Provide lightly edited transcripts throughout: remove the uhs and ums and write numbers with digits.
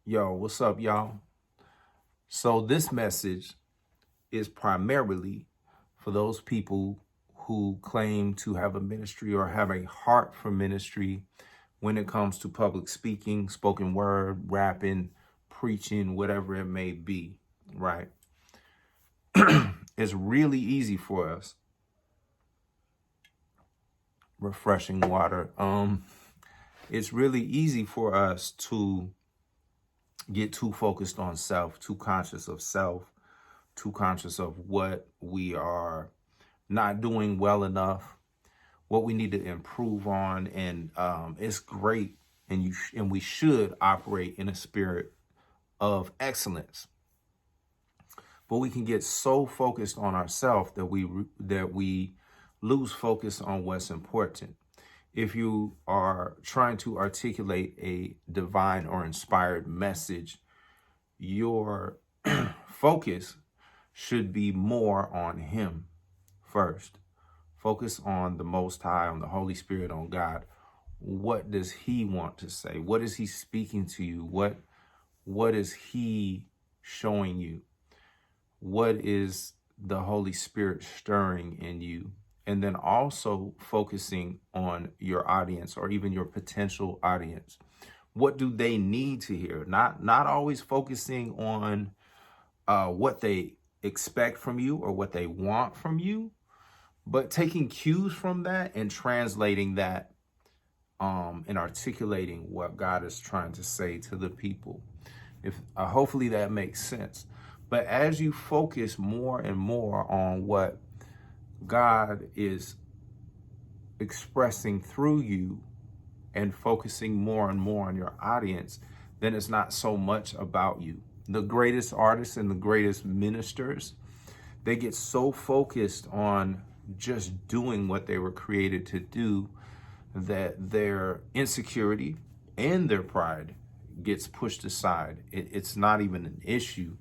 Yo, what's up, y'all? So this message is primarily for those people who claim to have a ministry or have a heart for ministry when it comes to public speaking, spoken word, rapping, preaching, whatever it may be, right? It's really easy for us. Refreshing water. It's really easy for us to get too focused on self, too conscious of self, too conscious of what we are not doing well enough, what we need to improve on. And it's great. And we should operate in a spirit of excellence. But we can get so focused on ourselves that we lose focus on what's important. If you are trying to articulate a divine or inspired message, your focus should be more on Him first. Focus on the Most High, on the Holy Spirit, on God. What does He want to say? What is He speaking to you? What is He showing you? What is the Holy Spirit stirring in you? And then also focusing on your audience or even your potential audience. What do they need to hear? Not always focusing on what they expect from you or what they want from you, but taking cues from that and translating that and articulating what God is trying to say to the people. If hopefully that makes sense. But as you focus more and more on what God is expressing through you and focusing more and more on your audience, then it's not so much about you. The greatest artists and the greatest ministers, they get so focused on just doing what they were created to do that their insecurity and their pride gets pushed aside. It's not even an issue.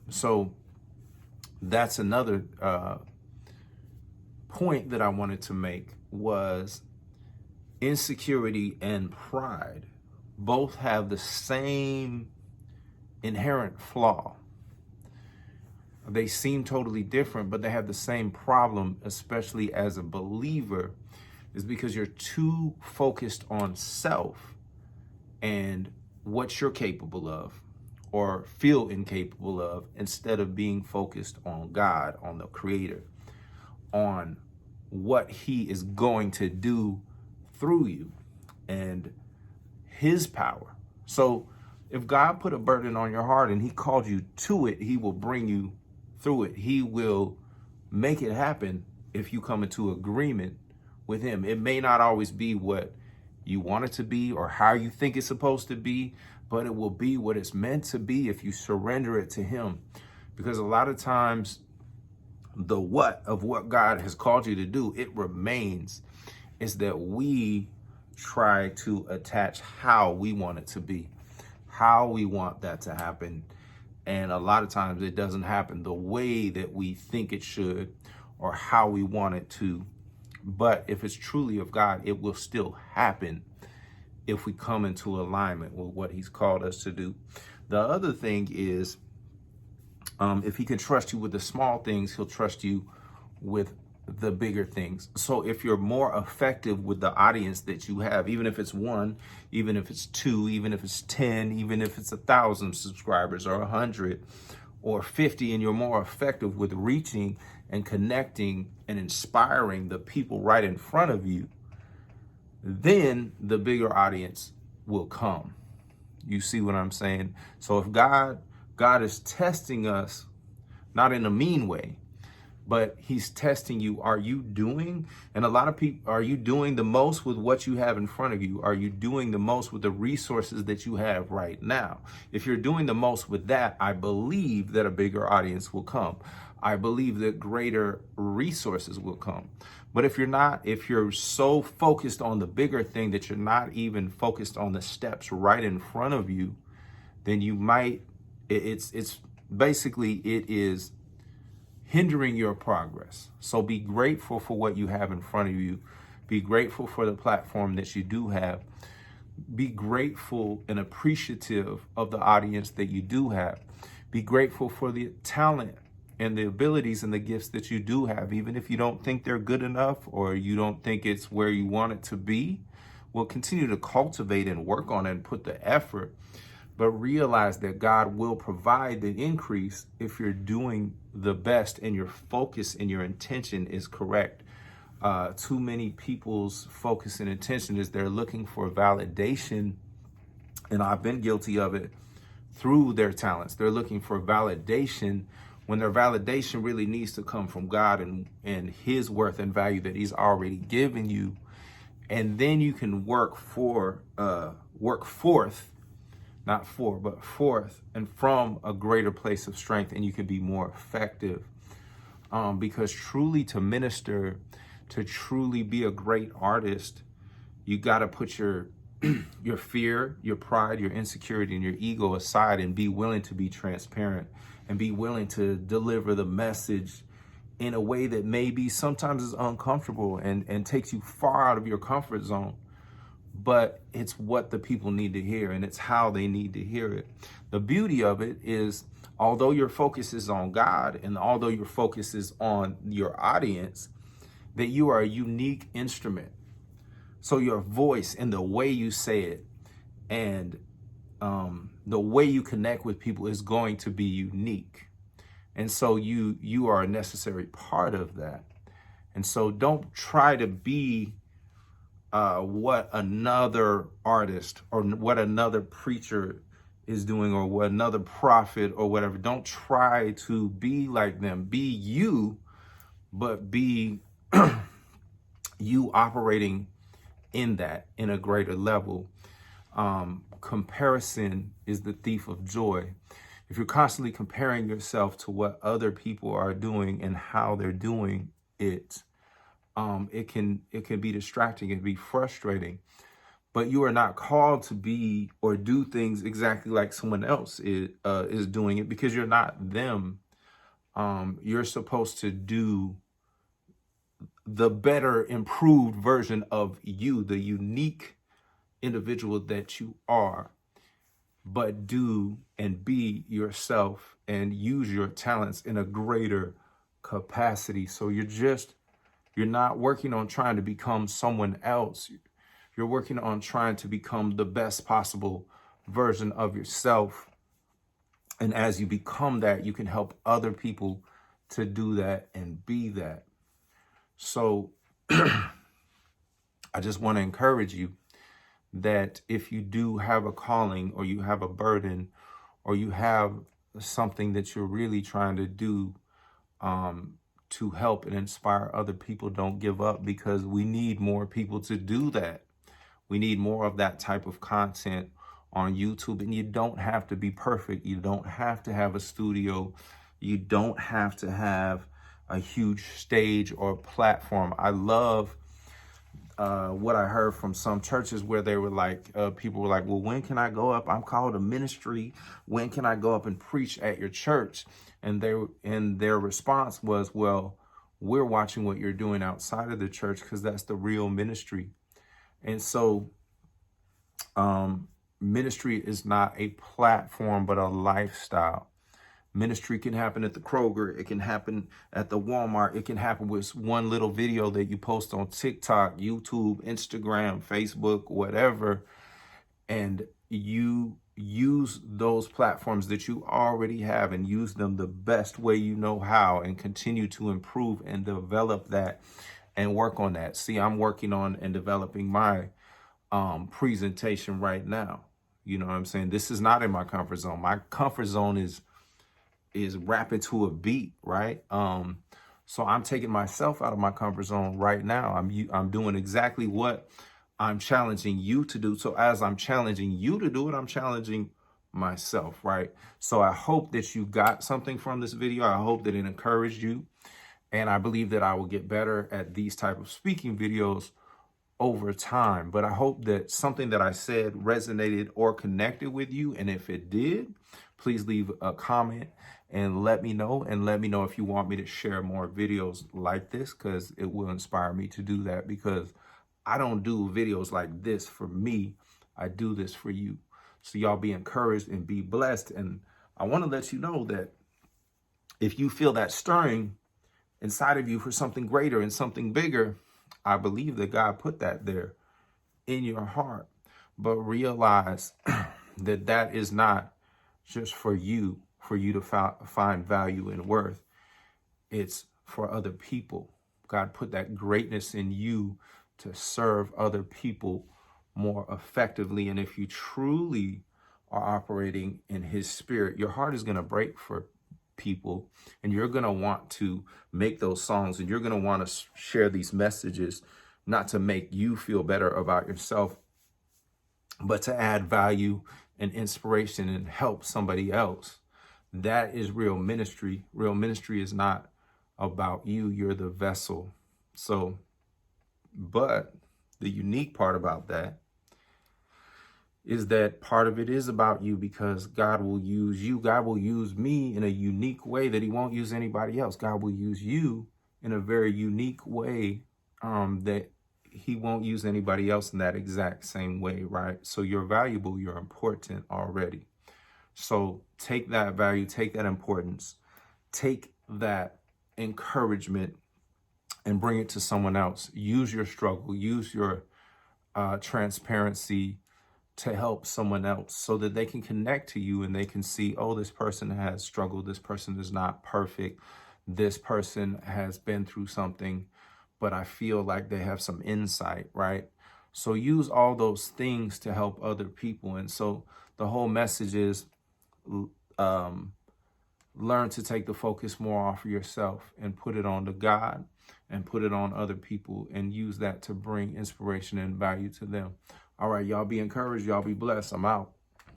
So that's another point that I wanted to make was insecurity and pride both have the same inherent flaw. They seem totally different, but they have the same problem, especially as a believer, is because you're too focused on self and what you're capable of or feel incapable of, instead of being focused on God, on the Creator, on what He is going to do through you and His power. So if God put a burden on your heart and He called you to it, He will bring you through it. He will make it happen if you come into agreement with Him. It may not always be what you want it to be or how you think it's supposed to be, but it will be what it's meant to be if you surrender it to Him. Because a lot of times the what of what God has called you to do, it remains. Is that we try to attach how we want it to be, how we want that to happen. And a lot of times it doesn't happen the way that we think it should or how we want it to. But if it's truly of God, it will still happen if we come into alignment with what He's called us to do. The other thing is, if He can trust you with the small things, He'll trust you with the bigger things. So if you're more effective with the audience that you have, even if it's 1, even if it's 2, even if it's 10, even if it's 1,000 subscribers or 100 or 50, and you're more effective with reaching and connecting and inspiring the people right in front of you, then the bigger audience will come. You see what I'm saying? So if God is testing us, not in a mean way, but He's testing you. Are you doing, and a lot of people, are you doing the most with what you have in front of you? Are you doing the most with the resources that you have right now? If you're doing the most with that, I believe that a bigger audience will come. I believe that greater resources will come. But if you're not, if you're so focused on the bigger thing that you're not even focused on the steps right in front of you, then you might, it's basically, it is hindering your progress. So be grateful for what you have in front of you. Be grateful for the platform that you do have. Be grateful and appreciative of the audience that you do have. Be grateful for the talent and the abilities and the gifts that you do have, even if you don't think they're good enough or you don't think it's where you want it to be. We'll continue to cultivate and work on it and put the effort, but realize that God will provide the increase if you're doing the best and your focus and your intention is correct. Too many people's focus and intention is they're looking for validation, and I've been guilty of it, through their talents. They're looking for validation when their validation really needs to come from God and his worth and value that he's already given you. And then you can work forth, not for, but forth and from a greater place of strength, and you can be more effective. Because truly to minister, to truly be a great artist, you got to put your fear, your pride, your insecurity, and your ego aside and be willing to be transparent and be willing to deliver the message in a way that maybe sometimes is uncomfortable and takes you far out of your comfort zone. But it's what the people need to hear, and it's how they need to hear it. The beauty of it is, although your focus is on God and although your focus is on your audience, that you are a unique instrument. So your voice and the way you say it and the way you connect with people is going to be unique. And so you are a necessary part of that. And so don't try to be what another artist or what another preacher is doing or what another prophet or whatever. Don't try to be like them. Be you, but be you operating in that in a greater level. Comparison is the thief of joy. If you're constantly comparing yourself to what other people are doing and how they're doing it, it can be distracting, it can be frustrating. But you are not called to be or do things exactly like someone else is doing it, because you're not them. You're supposed to do the better, improved version of you, the unique individual that you are, but do and be yourself and use your talents in a greater capacity. So you're not working on trying to become someone else. You're working on trying to become the best possible version of yourself. And as you become that, you can help other people to do that and be that. So I just want to encourage you that if you do have a calling or you have a burden or you have something that you're really trying to do to help and inspire other people, don't give up, because we need more people to do that. We need more of that type of content on YouTube. And you don't have to be perfect. You don't have to have a studio. You don't have to have a huge stage or platform. I love what I heard from some churches where they were like, people were like, well, when can I go up? I'm called a ministry. When can I go up and preach at your church? And their response was, well, we're watching what you're doing outside of the church, because that's the real ministry. And so ministry is not a platform, but a lifestyle. Ministry can happen at the Kroger. It can happen at the Walmart. It can happen with one little video that you post on TikTok, YouTube, Instagram, Facebook, whatever. And you use those platforms that you already have and use them the best way you know how, and continue to improve and develop that and work on that. See, I'm working on and developing my presentation right now. You know what I'm saying? This is not in my comfort zone. My comfort zone is rapping to a beat, right? So I'm taking myself out of my comfort zone right now. I'm doing exactly what I'm challenging you to do. So as I'm challenging you to do it, I'm challenging myself, right? So I hope that you got something from this video. I hope that it encouraged you. And I believe that I will get better at these type of speaking videos over time. But I hope that something that I said resonated or connected with you. And if it did, please leave a comment and let me know. And let me know if you want me to share more videos like this, because it will inspire me to do that, because I don't do videos like this for me. I do this for you. So y'all be encouraged and be blessed. And I want to let you know that if you feel that stirring inside of you for something greater and something bigger, I believe that God put that there in your heart. But realize that that is not just for you to find value and worth. It's for other people. God put that greatness in you to serve other people more effectively. And if you truly are operating in his spirit, your heart is going to break for people, and you're going to want to make those songs, and you're going to want to share these messages, not to make you feel better about yourself, but to add value and inspiration and help somebody else. That is real ministry. Real ministry is not about you. You're the vessel. So, but the unique part about that is that part of it is about you, because God will use you. God will use me in a unique way that he won't use anybody else. God will use you in a very unique way that he won't use anybody else in that exact same way, right? So you're valuable, you're important already. So take that value, take that importance, take that encouragement and bring it to someone else. Use your struggle, use your transparency to help someone else so that they can connect to you and they can see, oh, this person has struggled. This person is not perfect. This person has been through something, but I feel like they have some insight, right? So use all those things to help other people. And so the whole message is learn to take the focus more off of yourself and put it on to God and put it on other people and use that to bring inspiration and value to them. All right, y'all be encouraged. Y'all be blessed. I'm out.